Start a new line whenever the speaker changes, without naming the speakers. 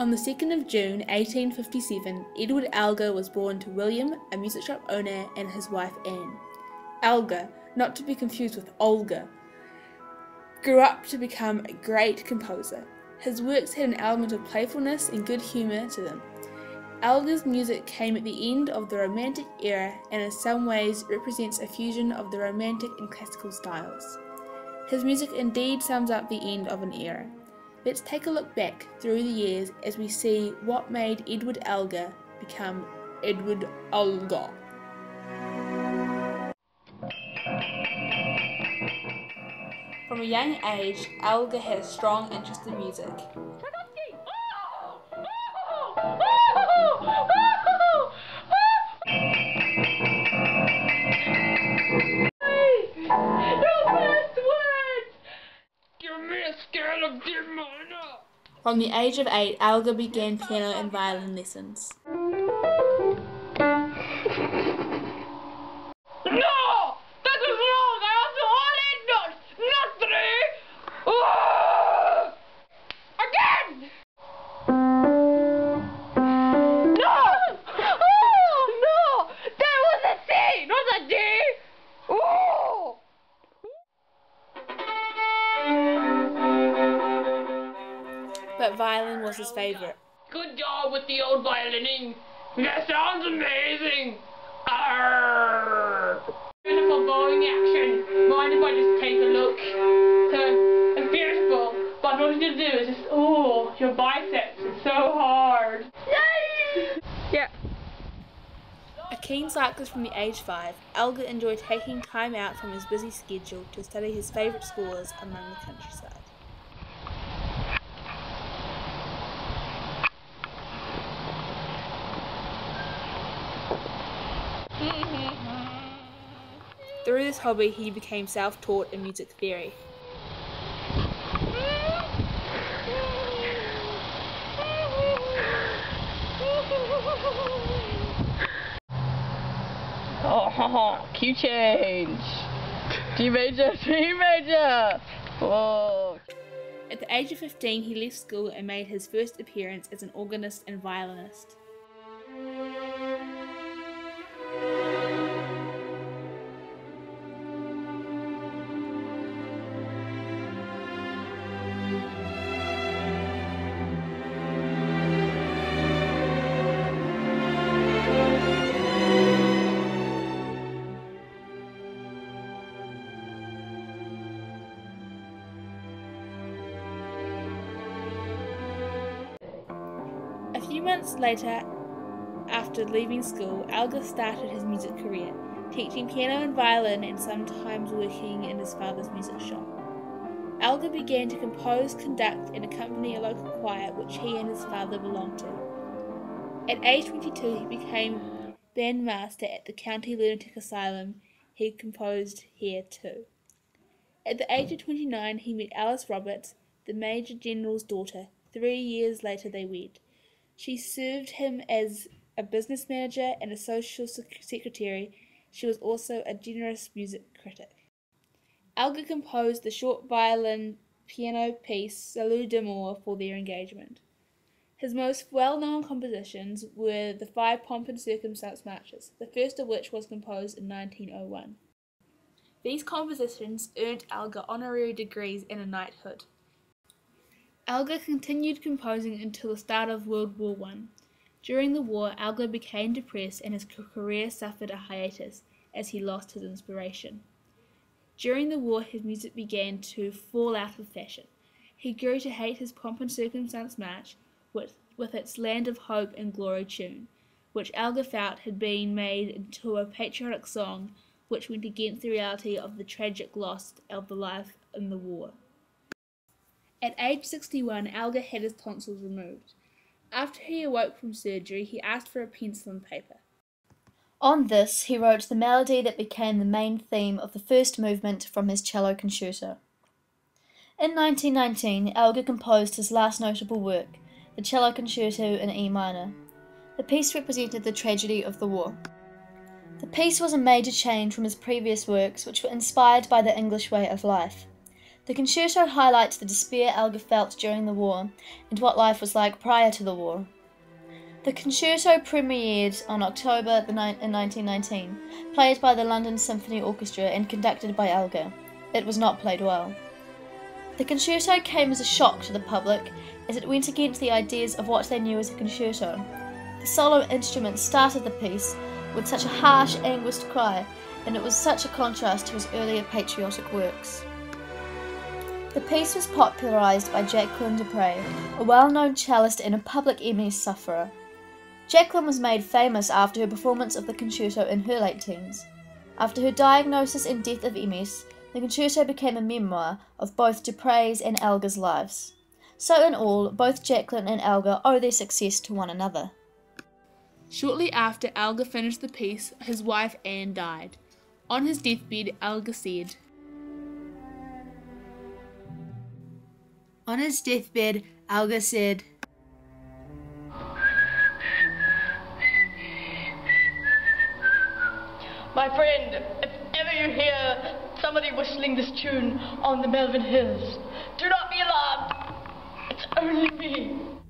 On the 2nd of June 1857, Edward Elgar was born to William, a music shop owner, and his wife Anne. Elgar, not to be confused with Olga, grew up to become a great composer. His works had an element of playfulness and good humour to them. Elgar's music came at the end of the Romantic era and in some ways represents a fusion of the Romantic and classical styles. His music indeed sums up the end of an era. Let's take a look back through the years as we see what made Edward Elgar become Edward Elgar. From a young age, Elgar had a strong interest in music. From the age of 8, Elgar began piano and violin lessons.
No! That is wrong! I have to all 8 notes, not 3! Oh! Again! No! Oh, no! That was a C, not a D! Oh!
But violin was his favourite.
Good job with the old violining. That sounds amazing. Arrgh. Beautiful bowing action. Mind if I just take a look? It's beautiful, but what you do is just, oh, your biceps is so hard. Yay! Yeah.
A keen cyclist from the age 5, Elgar enjoyed taking time out from his busy schedule to study his favourite scores among the countryside. Through this hobby, he became self-taught in music theory.
Oh, key change. D major, C major. Whoa.
At the age of 15, he left school and made his first appearance as an organist and violinist. A few months later, after leaving school, Elgar started his music career, teaching piano and violin and sometimes working in his father's music shop. Elgar began to compose, conduct and accompany a local choir which he and his father belonged to. At age 22 he became bandmaster at the County Lunatic Asylum. He composed here too. At the age of 29 he met Alice Roberts, the Major General's daughter. 3 years later they wed. She served him as a business manager and a social secretary. She was also a generous music critic. Elgar composed the short violin piano piece Salut d'amour for their engagement. His most well-known compositions were the 5 Pomp and Circumstance marches, the first of which was composed in 1901. These compositions earned Elgar honorary degrees and a knighthood. Elgar continued composing until the start of World War I. During the war, Elgar became depressed and his career suffered a hiatus as he lost his inspiration. During the war, his music began to fall out of fashion. He grew to hate his Pomp and Circumstance march with its Land of Hope and Glory tune, which Elgar felt had been made into a patriotic song which went against the reality of the tragic loss of the life in the war. At age 61, Elgar had his tonsils removed. After he awoke from surgery, he asked for a pencil and paper.
On this, he wrote the melody that became the main theme of the first movement from his cello concerto. In 1919, Elgar composed his last notable work, the cello concerto in E minor. The piece represented the tragedy of the war. The piece was a major change from his previous works, which were inspired by the English way of life. The concerto highlights the despair Elgar felt during the war and what life was like prior to the war. The concerto premiered on October in 1919, played by the London Symphony Orchestra and conducted by Elgar. It was not played well. The concerto came as a shock to the public as it went against the ideas of what they knew as a concerto. The solo instrument started the piece with such a harsh, anguished cry, and it was such a contrast to his earlier patriotic works. The piece was popularised by Jacqueline du Pré, a well-known cellist and a public MS sufferer. Jacqueline was made famous after her performance of the concerto in her late teens. After her diagnosis and death of MS, the concerto became a memoir of both du Pré's and Elgar's lives. So in all, both Jacqueline and Elgar owe their success to one another.
Shortly after Elgar finished the piece, his wife Anne died. On his deathbed, Elgar said,
My friend, if ever you hear somebody whistling this tune on the Melvin Hills, do not be alarmed. It's only me.